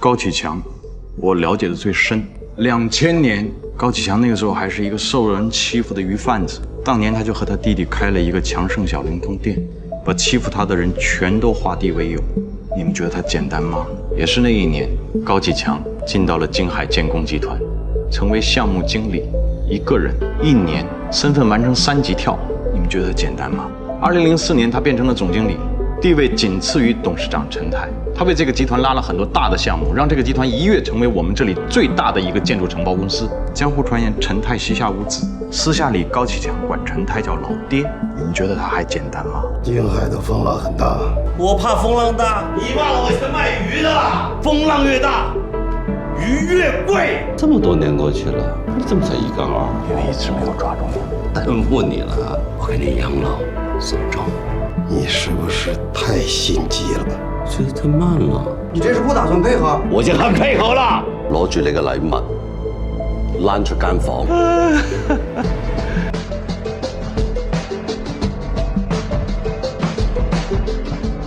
高启强，我了解的最深。2000年，高启强那个时候还是一个受人欺负的鱼贩子。当年他就和他弟弟开了一个强盛小灵通店，把欺负他的人全都化地为友。你们觉得他简单吗？也是那一年，高启强进到了京海建工集团，成为项目经理，一个人1年身份完成3级跳。你们觉得简单吗？2004年，他变成了总经理，地位仅次于董事长陈泰。他为这个集团拉了很多大的项目，让这个集团一跃成为我们这里最大的一个建筑承包公司。江湖传言陈泰膝下无子，私下里高启强管陈泰叫老爹。你们觉得他还简单吗？京海的风浪很大，我怕风浪大，你忘了我是卖鱼的了。风浪越大，鱼越贵。这么多年过去了，你怎么才1杠2？因为一直没有抓住你。耽误你了，我给你养老送终。你是不是太心急了？觉得太慢了。你这是不打算配合？我已经很配合了。攞住你嘅禮物，躝出間房。